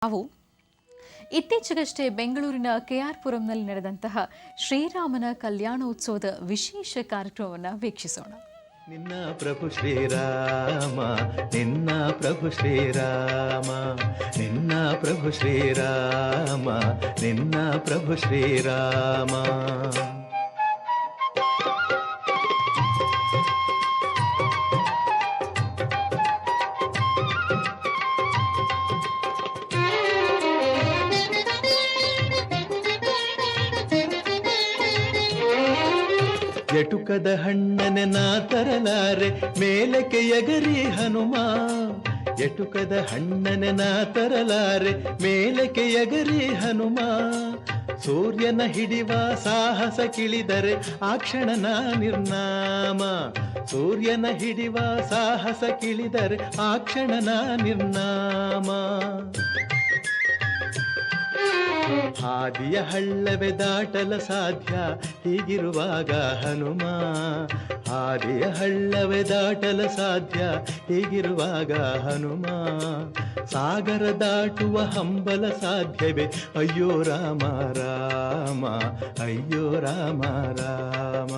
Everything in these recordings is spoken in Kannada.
ನಾವು ಇತ್ತೀಚೆಗಷ್ಟೇ ಬೆಂಗಳೂರಿನ ಕೆಆರ್ಪುರಂನಲ್ಲಿ ನಡೆದಂತಹ ಶ್ರೀರಾಮನ ಕಲ್ಯಾಣೋತ್ಸವದ ವಿಶೇಷ ಕಾರ್ಯಕ್ರಮವನ್ನು ವೀಕ್ಷಿಸೋಣ. ನಿನ್ನ ಪ್ರಭು ಶ್ರೀರಾಮ, ನಿನ್ನ ಪ್ರಭು ಶ್ರೀರಾಮ, ನಿನ್ನ ಪ್ರಭು ಶ್ರೀರಾಮ, ನಿನ್ನ ಪ್ರಭು ಶ್ರೀರಾಮ. ಎಟುಕದ ಹಣ್ಣನೆ ನಾ ತರಲಾರೆ ಮೇಲಕ್ಕೆ ಎಗರಿ ಹನುಮ, ಎಟುಕದ ಹಣ್ಣನೆ ನಾ ತರಲಾರೆ ಮೇಲಕ್ಕೆ ಎಗರಿ ಹನುಮ. ಸೂರ್ಯನ ಹಿಡಿವ ಸಾಹಸ ಕಿಳಿದರೆ ಆ ಕ್ಷಣನ ನಿರ್ನಾಮ, ಸೂರ್ಯನ ಹಿಡಿವ ಸಾಹಸ ಕಿಳಿದರೆ ಆ ಕ್ಷಣನ ನಿರ್ನಾಮ. ಹಾದಿಯ ಹಳ್ಳವೇ ದಾಟಲ ಸಾಧ್ಯ ಹೀಗಿರುವಾಗ ಹನುಮ, ಹಾದಿಯ ಹಳ್ಳವೇ ದಾಟಲ ಸಾಧ್ಯ ಹೀಗಿರುವಾಗ ಹನುಮ. ಸಾಗರ ದಾಟುವ ಹಂಬಲ ಸಾಧ್ಯವೇ ಅಯ್ಯೋ ರಾಮ ರಾಮ, ಅಯ್ಯೋ ರಾಮ ರಾಮ,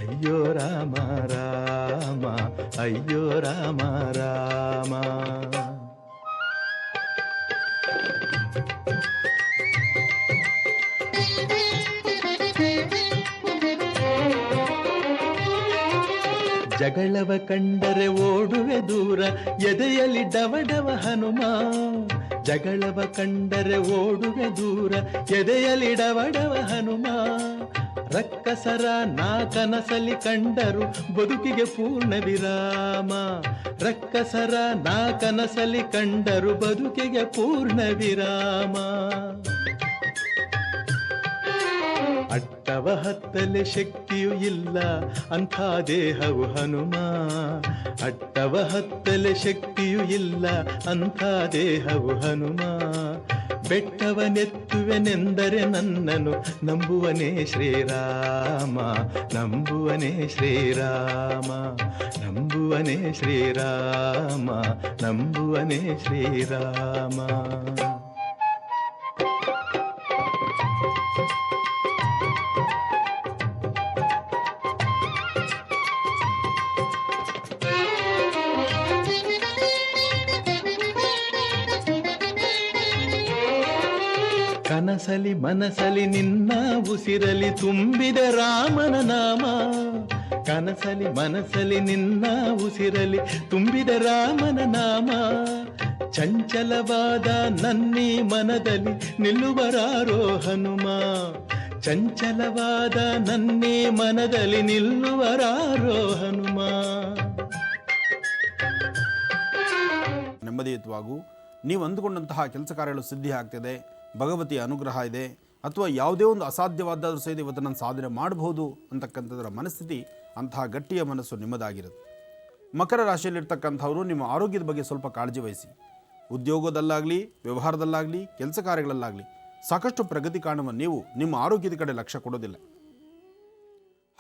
ಅಯ್ಯೋ ರಾಮ ರಾಮ, ಅಯ್ಯೋ ರಾಮ ರಾಮ. ಜಗಳವ ಕಂಡರೆ ಓಡುವೆ ದೂರ ಎದೆಯಲ್ಲಿ ಡವಡವ ಹನುಮ, ಜಗಳವ ಕಂಡರೆ ಓಡುವೆ ದೂರ ಎದೆಯಲ್ಲಿ ಡವಡವ ಹನುಮ. ರಕ್ಕಸರ ನಾ ಕನಸಲಿ ಕಂಡರು ಬದುಕಿಗೆ ಪೂರ್ಣ ವಿರಾಮ, ರಕ್ಕಸರ ನಾ ಕನಸಲಿ ಕಂಡರು ಬದುಕಿಗೆ ಪೂರ್ಣ ವಿರಾಮ. ಅಟ್ಟವ ಹತ್ತಲೆ ಶಕ್ತಿಯೂ ಇಲ್ಲ ಅಂಥ ದೇಹವು ಹನುಮ, ಅಟ್ಟವ ಹತ್ತಲೆ ಶಕ್ತಿಯೂ ಇಲ್ಲ ಅಂಥ ದೇಹವು ಹನುಮ. ಬೆಟ್ಟವನೆತ್ತುವೆನೆಂದರೆ ನನ್ನನು ನಂಬುವನೇ ಶ್ರೀರಾಮ, ನಂಬುವನೇ ಶ್ರೀರಾಮ, ನಂಬುವನೇ ಶ್ರೀರಾಮ, ನಂಬುವನೇ ಶ್ರೀರಾಮ. ಕನಸಲಿ ಮನಸಲಿ ನಿನ್ನ ಉಸಿರಲಿ ತುಂಬಿದ ರಾಮನ ನಾಮ, ಕನಸಲಿ ಮನಸಲಿ ನಿನ್ನ ಉಸಿರಲಿ ತುಂಬಿದ ರಾಮನ ನಾಮ. ಚಂಚಲವಾದ ನನ್ನೀ ಮನದಲ್ಲಿ ನಿಲ್ಲುವರಾರೋ ಹನುಮ, ಚಂಚಲವಾದ ನನ್ನೀ ಮನದಲ್ಲಿ ನಿಲ್ಲುವರಾರೋ ಹನುಮ. ನೆಮ್ಮದಿಯುತವಾಗೂ ನೀವು ಅಂದುಕೊಂಡಂತಹ ಕೆಲಸ ಕಾರ್ಯಗಳು ಸಿದ್ಧಿ ಆಗ್ತಿದೆ, ಭಗವತಿಯ ಅನುಗ್ರಹ ಇದೆ, ಅಥವಾ ಯಾವುದೇ ಒಂದು ಅಸಾಧ್ಯವಾದರೂ ಸಹಿತ ಇವತ್ತು ನಾನು ಸಾಧನೆ ಮಾಡಬಹುದು ಅಂತಕ್ಕಂಥದ್ರ ಮನಸ್ಥಿತಿ, ಅಂತಹ ಗಟ್ಟಿಯ ಮನಸ್ಸು ನಿಮ್ಮದಾಗಿರುತ್ತೆ. ಮಕರ ರಾಶಿಯಲ್ಲಿರ್ತಕ್ಕಂಥವರು ನಿಮ್ಮ ಆರೋಗ್ಯದ ಬಗ್ಗೆ ಸ್ವಲ್ಪ ಕಾಳಜಿ ವಹಿಸಿ. ಉದ್ಯೋಗದಲ್ಲಾಗಲಿ, ವ್ಯವಹಾರದಲ್ಲಾಗಲಿ, ಕೆಲಸ ಕಾರ್ಯಗಳಲ್ಲಾಗಲಿ ಸಾಕಷ್ಟು ಪ್ರಗತಿ ಕಾಣುವ ನೀವು ನಿಮ್ಮ ಆರೋಗ್ಯದ ಕಡೆ ಲಕ್ಷ್ಯ ಕೊಡೋದಿಲ್ಲ.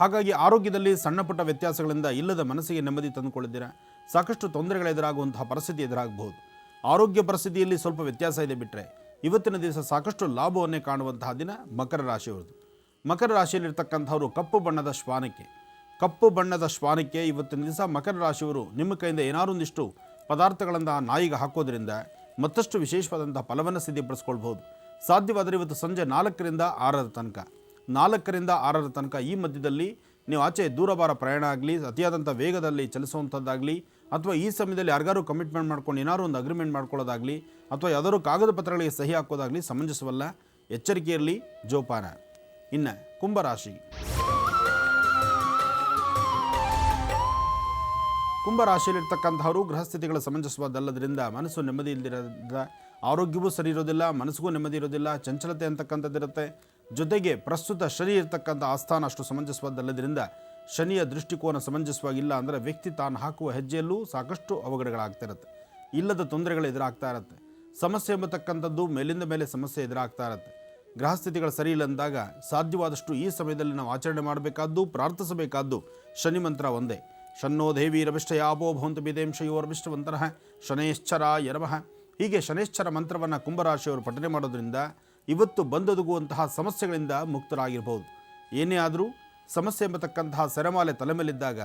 ಹಾಗಾಗಿ ಆರೋಗ್ಯದಲ್ಲಿ ಸಣ್ಣ ಪುಟ್ಟ ವ್ಯತ್ಯಾಸಗಳಿಂದ ಇಲ್ಲದ ಮನಸ್ಸಿಗೆ ನೆಮ್ಮದಿ ತಂದುಕೊಳ್ಳಿದ್ದೀರಾ, ಸಾಕಷ್ಟು ತೊಂದರೆಗಳೆದುರಾಗುವಂತಹ ಪರಿಸ್ಥಿತಿ ಎದುರಾಗಬಹುದು. ಆರೋಗ್ಯ ಪರಿಸ್ಥಿತಿಯಲ್ಲಿ ಸ್ವಲ್ಪ ವ್ಯತ್ಯಾಸ ಇದೆ ಬಿಟ್ಟರೆ ಇವತ್ತಿನ ದಿವಸ ಸಾಕಷ್ಟು ಲಾಭವನ್ನೇ ಕಾಣುವಂತಹ ದಿನ ಮಕರ ರಾಶಿಯವರದು. ಮಕರ ರಾಶಿಯಲ್ಲಿರ್ತಕ್ಕಂಥವರು ಕಪ್ಪು ಬಣ್ಣದ ಶ್ವಾನಕ್ಕೆ ಇವತ್ತಿನ ದಿವಸ ಮಕರ ರಾಶಿಯವರು ನಿಮ್ಮ ಕೈಯಿಂದ ಏನಾರು ಒಂದಿಷ್ಟು ಪದಾರ್ಥಗಳನ್ನು ನಾಯಿಗೆ ಹಾಕೋದ್ರಿಂದ ಮತ್ತಷ್ಟು ವಿಶೇಷವಾದಂಥ ಫಲವನ್ನು ಸಿದ್ಧಪಡಿಸ್ಕೊಳ್ಬಹುದು. ಸಾಧ್ಯವಾದರೆ ಇವತ್ತು ಸಂಜೆ 4ರಿಂದ 6 ತನಕ ಈ ಮಧ್ಯದಲ್ಲಿ ನೀವು ಆಚೆ ದೂರಭಾರ ಪ್ರಯಾಣ ಆಗಲಿ, ಅತಿಯಾದಂಥ ವೇಗದಲ್ಲಿ ಚಲಿಸುವಂಥದ್ದಾಗಲಿ, ಅಥವಾ ಈ ಸಮಯದಲ್ಲಿ ಯಾರಿಗಾರು ಕಮಿಟ್ಮೆಂಟ್ ಮಾಡ್ಕೊಂಡು ಏನಾರು ಒಂದು ಅಗ್ರಿಮೆಂಟ್ ಮಾಡ್ಕೊಳ್ಳೋದಾಗಲಿ, ಅಥವಾ ಯಾವುದಾದ್ರು ಕಾಗದ ಪತ್ರಗಳಿಗೆ ಸಹಿ ಹಾಕೋದಾಗಲಿ ಸಮಂಜಸವಲ್ಲ. ಎಚ್ಚರಿಕೆ ಇರಲಿ, ಜೋಪಾನ. ಇನ್ನು ಕುಂಭರಾಶಿ. ಕುಂಭರಾಶಿಯಲ್ಲಿರ್ತಕ್ಕಂಥವರು ಗೃಹಸ್ಥಿತಿಗಳ ಸಮಂಜಸವಾದಲ್ಲದರಿಂದ ಮನಸ್ಸು ನೆಮ್ಮದಿ ಇಲ್ಲದಿರೋದ್ರಿಂದ ಆರೋಗ್ಯವೂ ಸರಿ ಇರೋದಿಲ್ಲ, ಮನಸ್ಸಿಗೂ ನೆಮ್ಮದಿ ಇರೋದಿಲ್ಲ, ಚಂಚಲತೆ ಅಂತಕ್ಕಂಥದ್ದಿರುತ್ತೆ. ಜೊತೆಗೆ ಪ್ರಸ್ತುತ ಶನಿ ಇರ್ತಕ್ಕಂಥ ಆಸ್ಥಾನ ಅಷ್ಟು ಸಮಂಜಸವಾದಲ್ಲದರಿಂದ ಶನಿಯ ದೃಷ್ಟಿಕೋನ ಸಮಂಜಸವಾಗಿಲ್ಲ ಅಂದರೆ ವ್ಯಕ್ತಿ ತಾನು ಹಾಕುವ ಹೆಜ್ಜೆಯಲ್ಲೂ ಸಾಕಷ್ಟು ಅವಘಡಗಳಾಗ್ತಾ ಇರುತ್ತೆ, ಇಲ್ಲದ ತೊಂದರೆಗಳು ಎದುರಾಗ್ತಾ ಇರುತ್ತೆ. ಸಮಸ್ಯೆ ಎಂಬತಕ್ಕಂಥದ್ದು ಮೇಲಿಂದ ಮೇಲೆ ಸಮಸ್ಯೆ ಎದುರಾಗ್ತಾ ಇರುತ್ತೆ. ಗ್ರಹಸ್ಥಿತಿಗಳು ಸರಿ ಇಲ್ಲ ಅಂದಾಗ ಸಾಧ್ಯವಾದಷ್ಟು ಈ ಸಮಯದಲ್ಲಿ ನಾವು ಆಚರಣೆ ಮಾಡಬೇಕಾದ್ದು, ಪ್ರಾರ್ಥಿಸಬೇಕಾದ್ದು ಶನಿ ಮಂತ್ರ ಒಂದೇ. ಶನ್ನೋ ದೇವಿ ರವಿಷ್ಠಯಾಪೋ ಭವಂತು ಬಿದೇಂಶಯೋರ್ವಿಷ್ಟವಂತರಃ ಶನೇಶ್ಚರಾಯ ನಮಃ. ಹೀಗೆ ಶನೈಶ್ಚರ ಮಂತ್ರವನ್ನು ಕುಂಭರಾಶಿಯವರು ಪಠನೆ ಮಾಡೋದ್ರಿಂದ ಇವತ್ತು ಬಂದೊದಗುವಂತಹ ಸಮಸ್ಯೆಗಳಿಂದ ಮುಕ್ತರಾಗಿರ್ಬೋದು. ಏನೇ ಆದರೂ ಸಮಸ್ಯೆ ಎಂಬತಕ್ಕಂತಹ ಸೆರೆಮಾಲೆ ತಲೆ ಮೇಲಿದ್ದಾಗ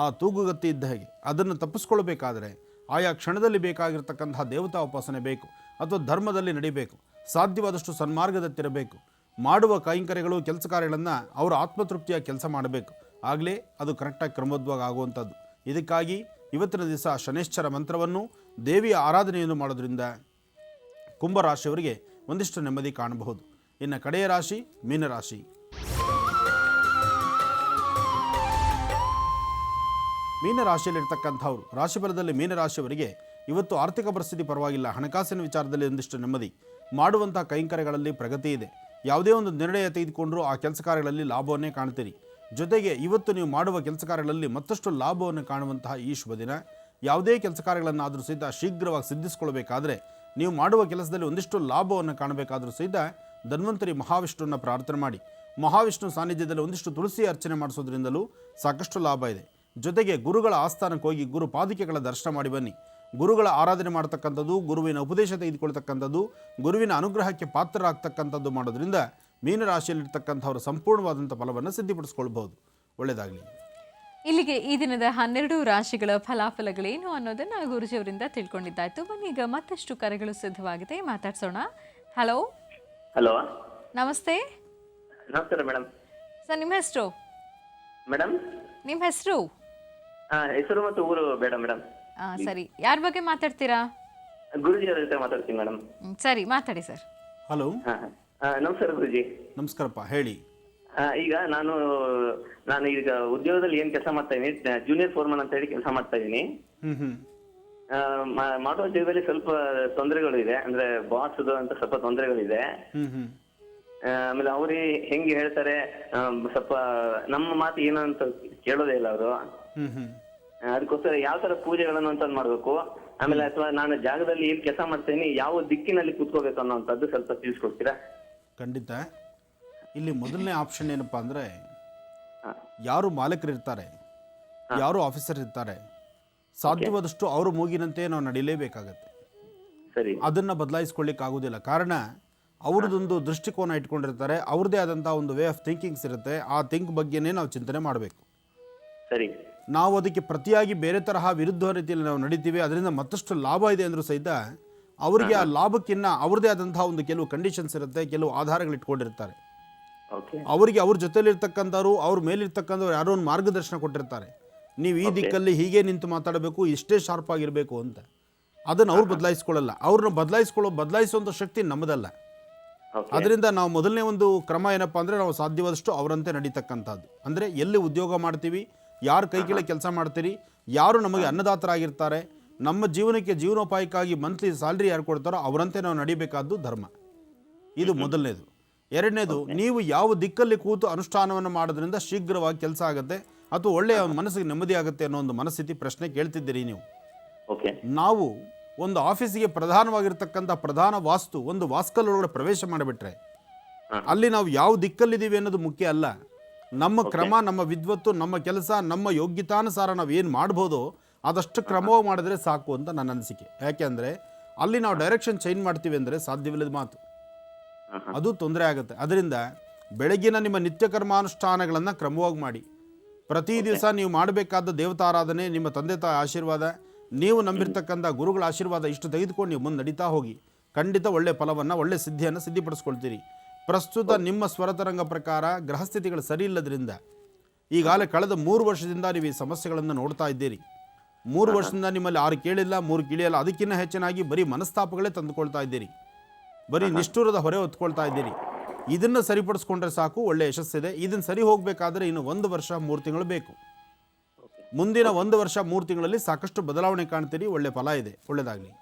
ಆ ತೂಗುಗತ್ತಿ ಇದ್ದ ಹಾಗೆ ಅದನ್ನು ತಪ್ಪಿಸ್ಕೊಳ್ಬೇಕಾದ್ರೆ ಆಯಾ ಕ್ಷಣದಲ್ಲಿ ಬೇಕಾಗಿರ್ತಕ್ಕಂತಹ ದೇವತಾ ಉಪಾಸನೆ ಬೇಕು, ಅಥವಾ ಧರ್ಮದಲ್ಲಿ ನಡಿಬೇಕು, ಸಾಧ್ಯವಾದಷ್ಟು ಸನ್ಮಾರ್ಗದತ್ತಿರಬೇಕು. ಮಾಡುವ ಕೈಂಕರ್ಯಗಳು ಕೆಲಸ ಕಾರ್ಯಗಳನ್ನು ಅವರ ಆತ್ಮತೃಪ್ತಿಯ ಕೆಲಸ ಮಾಡಬೇಕು. ಆಗಲೇ ಅದು ಕರೆಕ್ಟಾಗಿ ಕ್ರಮಬದ್ಧವಾಗಿ ಆಗುವಂಥದ್ದು. ಇದಕ್ಕಾಗಿ ಇವತ್ತಿನ ದಿವಸ ಶನೈಶ್ಚರ ಮಂತ್ರವನ್ನು ದೇವಿಯ ಆರಾಧನೆಯನ್ನು ಮಾಡೋದ್ರಿಂದ ಕುಂಭರಾಶಿಯವರಿಗೆ ಒಂದಿಷ್ಟು ನೆಮ್ಮದಿ ಕಾಣಬಹುದು. ಇನ್ನು ಕಡೆಯ ರಾಶಿ ಮೀನರಾಶಿ. ಮೀನರಾಶಿಯಲ್ಲಿರ್ತಕ್ಕಂಥವ್ರು, ರಾಶಿಫಲದಲ್ಲಿ ಮೀನರಾಶಿಯವರಿಗೆ ಇವತ್ತು ಆರ್ಥಿಕ ಪರಿಸ್ಥಿತಿ ಪರವಾಗಿಲ್ಲ, ಹಣಕಾಸಿನ ವಿಚಾರದಲ್ಲಿ ಒಂದಿಷ್ಟು ನೆಮ್ಮದಿ, ಮಾಡುವಂಥ ಕೈಂಕರ್ಯಗಳಲ್ಲಿ ಪ್ರಗತಿ ಇದೆ. ಯಾವುದೇ ಒಂದು ನಿರ್ಣಯ ತೆಗೆದುಕೊಂಡ್ರೂ ಆ ಕೆಲಸ ಕಾರ್ಯಗಳಲ್ಲಿ ಲಾಭವನ್ನೇ ಕಾಣ್ತೀರಿ. ಜೊತೆಗೆ ಇವತ್ತು ನೀವು ಮಾಡುವ ಕೆಲಸ ಕಾರ್ಯಗಳಲ್ಲಿ ಮತ್ತಷ್ಟು ಲಾಭವನ್ನು ಕಾಣುವಂತಹ ಈ ಶುಭ ದಿನ. ಯಾವುದೇ ಕೆಲಸ ಕಾರ್ಯಗಳನ್ನಾದರೂ ಸಹಿತ ಶೀಘ್ರವಾಗಿ ಸಿದ್ಧಿಸ್ಕೊಳ್ಬೇಕಾದ್ರೆ, ನೀವು ಮಾಡುವ ಕೆಲಸದಲ್ಲಿ ಒಂದಿಷ್ಟು ಲಾಭವನ್ನು ಕಾಣಬೇಕಾದರೂ ಸಹಿತ ಧನ್ವಂತರಿ ಮಹಾವಿಷ್ಣುವನ್ನು ಪ್ರಾರ್ಥನೆ ಮಾಡಿ. ಮಹಾವಿಷ್ಣು ಸಾನ್ನಿಧ್ಯದಲ್ಲಿ ಒಂದಿಷ್ಟು ತುಳಸಿ ಅರ್ಚನೆ ಮಾಡಿಸೋದ್ರಿಂದಲೂ ಸಾಕಷ್ಟು ಲಾಭ ಇದೆ. ಜೊತೆಗೆ ಗುರುಗಳ ಆಸ್ಥಾನಕ್ಕೆ ಹೋಗಿ ಗುರು ಪಾದುಕೆಗಳ ದರ್ಶನ ಮಾಡಿ ಬನ್ನಿ. ಗುರುಗಳ ಆರಾಧನೆ ಮಾಡ್ತಕ್ಕಂಥದ್ದು, ಗುರುವಿನ ಉಪದೇಶ ತೆಗೆದುಕೊಳ್ತಕ್ಕಂಥದ್ದು, ಗುರುವಿನ ಅನುಗ್ರಹಕ್ಕೆ ಪಾತ್ರರಾಗ್ತಕ್ಕಂಥದ್ದು ಮಾಡೋದ್ರಿಂದ ಮೀನರಾಶಿಯಲ್ಲಿರ್ತಕ್ಕಂಥವರು ಸಂಪೂರ್ಣವಾದಂಥ ಫಲವನ್ನು ಸಿದ್ಧಿಪಡಿಸ್ಕೊಳ್ಬಹುದು. ಒಳ್ಳೆಯದಾಗಲಿ. ಇಲ್ಲಿಗೆ ಈ ದಿನದ 12 ರಾಶಿಗಳ ಫಲಾಫಲಗಳೇನು ಅನ್ನೋದನ್ನು ಗುರುಜಿಯವರಿಂದ ತಿಳ್ಕೊಂಡಿದ್ದಾಯ್ತು. ಬನ್ನಿ ಈಗ ಮತ್ತಷ್ಟು ಕರೆಗಳು ಸಿದ್ಧವಾಗಿದೆ, ಮಾತಾಡ್ಸೋಣ. ಹಲೋ. ಹಲೋ, ನಮಸ್ತೆ. ನಮಸ್ಕಾರ ಮೇಡಮ್. ಸರ್, ನಿಮ್ಮ ಹೆಸರು? ಮೇಡಮ್, ನಿಮ್ಮ ಹೆಸರು? ಹೆಸರು ಮತ್ತು ಊರು ಬೇಡ ಮೇಡಮ್. ಸರಿ, ಯಾರ ಬಗ್ಗೆ ಮಾತಾಡ್ತೀರಾ? ಗುರುಜಿ ಅವ್ರ ಜೊತೆ ಮಾತಾಡ್ತೀನಿ ಮೇಡಮ್. ಸರಿ, ಮಾತಾಡಿ ಸರ್. ಹಲೋ. ನಮಸ್ಕಾರ ಗುರುಜಿ. ನಮಸ್ಕಾರಪ್ಪ, ಹೇಳಿ. ಈಗ ನಾನು ಈಗ ಉದ್ಯೋಗದಲ್ಲಿ ಏನ್ ಕೆಲಸ ಮಾಡ್ತಾ ಇದೀನಿ, ಜೂನಿಯರ್ ಫೋರ್ಮನ್ ಅಂತ ಹೇಳಿ ಕೆಲಸ ಮಾಡ್ತಾ ಇದೀನಿ. ಮಾಡೋ ಜಾಗದಲ್ಲಿ ಸ್ವಲ್ಪ ತೊಂದರೆಗಳು ಇದೆ, ಅಂದ್ರೆ ಬಾಸ್ ಅಂತ ಸ್ವಲ್ಪ ತೊಂದರೆಗಳಿದೆ. ಆಮೇಲೆ ಅವ್ರು ಹೆಂಗೆ ಹೇಳ್ತಾರೆ, ಸ್ವಲ್ಪ ನಮ್ಮ ಮಾತು ಏನು ಅಂತ ಕೇಳೋದೇ ಇಲ್ಲ ಅವರು. ಅದಕ್ಕೋಸ್ಕರ ಯಾವ ತರ ಪೂಜೆಗಳನ್ನು ಅಂತ ಮಾಡ್ಬೇಕು, ಆಮೇಲೆ ಅಥವಾ ನಾನು ಜಾಗದಲ್ಲಿ ಏನ್ ಕೆಲಸ ಮಾಡ್ತೇನೆ ಯಾವ ದಿಕ್ಕಿನಲ್ಲಿ ಕೂತ್ಕೋಬೇಕು ಅನ್ನೋಂಥದ್ದು ಸ್ವಲ್ಪ ತಿಳಿಸ್ಕೊಡ್ತೀರಾ? ಖಂಡಿತ. ಇಲ್ಲಿ ಮೊದಲನೇ ಆಪ್ಷನ್ ಏನಪ್ಪಾ ಅಂದ್ರೆ, ಯಾರು ಮಾಲೀಕರು ಇರ್ತಾರೆ, ಯಾರು ಆಫೀಸರ್ ಇರ್ತಾರೆ, ಸಾಧ್ಯವಾದಷ್ಟು ಅವರು ಮೂಗಿನಂತೆ ನಾವು ನಡೀಲೇಬೇಕಾಗತ್ತೆ. ಸರಿ. ಅದನ್ನ ಬದಲಾಯಿಸ್ಕೊಳ್ಳಿಕ್ಕೆ ಆಗೋದಿಲ್ಲ. ಕಾರಣ ಅವ್ರದ್ದೊಂದು ದೃಷ್ಟಿಕೋನ ಇಟ್ಕೊಂಡಿರ್ತಾರೆ, ಅವ್ರದ್ದೇ ಆದಂಥ ಒಂದು ವೇ ಆಫ್ ಥಿಂಕಿಂಗ್ಸ್ ಇರುತ್ತೆ. ಆ ಥಿಂಕ್ ಬಗ್ಗೆನೇ ನಾವು ಚಿಂತನೆ ಮಾಡಬೇಕು. ಸರಿ. ನಾವು ಅದಕ್ಕೆ ಪ್ರತಿಯಾಗಿ ಬೇರೆ ತರಹ ವಿರುದ್ಧ ರೀತಿಯಲ್ಲಿ ನಾವು ನಡೀತೀವಿ, ಅದರಿಂದ ಮತ್ತಷ್ಟು ಲಾಭ ಇದೆ ಅಂದರೂ ಸಹಿತ ಅವರಿಗೆ ಆ ಲಾಭಕ್ಕಿನ್ನ ಅವ್ರದ್ದೇ ಆದಂತಹ ಒಂದು ಕೆಲವು ಕಂಡೀಷನ್ಸ್ ಇರುತ್ತೆ, ಕೆಲವು ಆಧಾರಗಳು ಇಟ್ಕೊಂಡಿರ್ತಾರೆ. ಅವರಿಗೆ ಅವ್ರ ಜೊತೆಲಿರ್ತಕ್ಕಂಥವ್ರು, ಅವ್ರ ಮೇಲಿರ್ತಕ್ಕಂಥವ್ರು ಯಾರೋ ಒಂದು ಮಾರ್ಗದರ್ಶನ ಕೊಟ್ಟಿರ್ತಾರೆ, ನೀವು ಈ ದಿಕ್ಕಲ್ಲಿ ಹೀಗೆ ನಿಂತು ಮಾತಾಡಬೇಕು, ಇಷ್ಟೇ ಶಾರ್ಪ್ ಆಗಿರಬೇಕು ಅಂತ. ಅದನ್ನು ಅವ್ರು ಬದಲಾಯಿಸ್ಕೊಳ್ಳಲ್ಲ. ಅವ್ರನ್ನ ಬದಲಾಯಿಸುವಂಥ ಶಕ್ತಿ ನಮ್ಮದಲ್ಲ. ಅದರಿಂದ ನಾವು ಮೊದಲನೇ ಒಂದು ಕ್ರಮ ಏನಪ್ಪ ಅಂದರೆ, ನಾವು ಸಾಧ್ಯವಾದಷ್ಟು ಅವರಂತೆ ನಡೀತಕ್ಕಂಥದ್ದು. ಅಂದರೆ ಎಲ್ಲಿ ಉದ್ಯೋಗ ಮಾಡ್ತೀವಿ, ಯಾರು ಕೈ ಕೆಳಗೆ ಕೆಲಸ ಮಾಡ್ತೀರಿ, ಯಾರು ನಮಗೆ ಅನ್ನದಾತರಾಗಿರ್ತಾರೆ, ನಮ್ಮ ಜೀವನಕ್ಕೆ ಜೀವನೋಪಾಯಕ್ಕಾಗಿ ಮಂತ್ಲಿ ಸ್ಯಾಲ್ರಿ ಯಾರು ಕೊಡ್ತಾರೋ ಅವರಂತೆ ನಾವು ನಡಿಬೇಕಾದ್ದು ಧರ್ಮ. ಇದು ಮೊದಲನೇದು. ಎರಡನೇದು, ನೀವು ಯಾವ ದಿಕ್ಕಲ್ಲಿ ಕೂತು ಅನುಷ್ಠಾನವನ್ನು ಮಾಡೋದ್ರಿಂದ ಶೀಘ್ರವಾಗಿ ಕೆಲಸ ಆಗುತ್ತೆ ಅಥವಾ ಒಳ್ಳೆಯ ಮನಸ್ಸಿಗೆ ನೆಮ್ಮದಿ ಆಗುತ್ತೆ ಅನ್ನೋ ಒಂದು ಮನಸ್ಥಿತಿ ಪ್ರಶ್ನೆ ಕೇಳ್ತಿದ್ದೀರಿ ನೀವು. ನಾವು ಒಂದು ಆಫೀಸಿಗೆ ಪ್ರಧಾನವಾಗಿರ್ತಕ್ಕಂಥ ಪ್ರಧಾನ ವಾಸ್ತು ಒಂದು ವಾಸ್ಕಲ್ ಒಳಗಡೆ ಪ್ರವೇಶ ಮಾಡಿಬಿಟ್ರೆ ಅಲ್ಲಿ ನಾವು ಯಾವ ದಿಕ್ಕಲ್ಲಿದ್ದೀವಿ ಅನ್ನೋದು ಮುಖ್ಯ ಅಲ್ಲ. ನಮ್ಮ ಕ್ರಮ, ನಮ್ಮ ವಿದ್ವತ್ತು, ನಮ್ಮ ಕೆಲಸ, ನಮ್ಮ ಯೋಗ್ಯತಾನುಸಾರ ನಾವು ಏನು ಮಾಡ್ಬೋದೋ ಅದಷ್ಟು ಕ್ರಮವಾಗಿ ಮಾಡಿದ್ರೆ ಸಾಕು ಅಂತ ನನ್ನ ಅನಿಸಿಕೆ. ಯಾಕೆಂದರೆ ಅಲ್ಲಿ ನಾವು ಡೈರೆಕ್ಷನ್ ಚೇಂಜ್ ಮಾಡ್ತೀವಿ ಅಂದರೆ ಸಾಧ್ಯವಿಲ್ಲದ ಮಾತು, ಅದು ತೊಂದರೆ ಆಗುತ್ತೆ. ಅದರಿಂದ ಬೆಳಗಿನ ನಿಮ್ಮ ನಿತ್ಯ ಕರ್ಮಾನುಷ್ಠಾನಗಳನ್ನು ಕ್ರಮವಾಗಿ ಮಾಡಿ. ಪ್ರತಿ ದಿವಸ ನೀವು ಮಾಡಬೇಕಾದ ದೇವತಾರಾಧನೆ, ನಿಮ್ಮ ತಂದೆ ತಾಯಿ ಆಶೀರ್ವಾದ, ನೀವು ನಂಬಿರ್ತಕ್ಕಂಥ ಗುರುಗಳ ಆಶೀರ್ವಾದ ಇಷ್ಟು ತೆಗೆದುಕೊಂಡು ನೀವು ಮುಂದೆ ನಡೀತಾ ಹೋಗಿ. ಖಂಡಿತ ಒಳ್ಳೆಯ ಫಲವನ್ನು, ಒಳ್ಳೆಯ ಸಿದ್ಧಿಯನ್ನು ಸಿದ್ಧಿಪಡಿಸ್ಕೊಳ್ತೀರಿ. ಪ್ರಸ್ತುತ ನಿಮ್ಮ ಸ್ವರತರಂಗ ಪ್ರಕಾರ ಗ್ರಹಸ್ಥಿತಿಗಳು ಸರಿ ಇಲ್ಲದ್ರಿಂದ ಈಗಾಗಲೇ ಕಳೆದ 3 ವರ್ಷದಿಂದ ನೀವು ಈ ಸಮಸ್ಯೆಗಳನ್ನು ನೋಡ್ತಾ ಇದ್ದೀರಿ. 3 ವರ್ಷದಿಂದ ನಿಮ್ಮಲ್ಲಿ 6 ಕೇಳಿಲ್ಲ, 3 ಕಿಳಿಯಲ್ಲ, ಅದಕ್ಕಿಂತ ಹೆಚ್ಚಿನಾಗಿ ಬರೀ ಮನಸ್ತಾಪಗಳೇ ತಂದುಕೊಳ್ತಾ ಇದ್ದೀರಿ, ಬರೀ ನಿಷ್ಠುರದ ಹೊರೆ ಹೊತ್ಕೊಳ್ತಾ ಇದ್ದೀರಿ. ಇದನ್ನು ಸರಿಪಡಿಸ್ಕೊಂಡ್ರೆ ಸಾಕು, ಒಳ್ಳೆಯ ಯಶಸ್ಸಿದೆ. ಇದನ್ನು ಸರಿ ಹೋಗಬೇಕಾದ್ರೆ ಇನ್ನು 1 ವರ್ಷ 3 ತಿಂಗಳು ಬೇಕು. ಮುಂದಿನ 1 ವರ್ಷ 3 ತಿಂಗಳಲ್ಲಿ ಸಾಕಷ್ಟು ಬದಲಾವಣೆ ಕಾಣ್ತೀರಿ. ಒಳ್ಳೆ ಫಲ ಇದೆ. ಒಳ್ಳೆಯದಾಗಲಿ.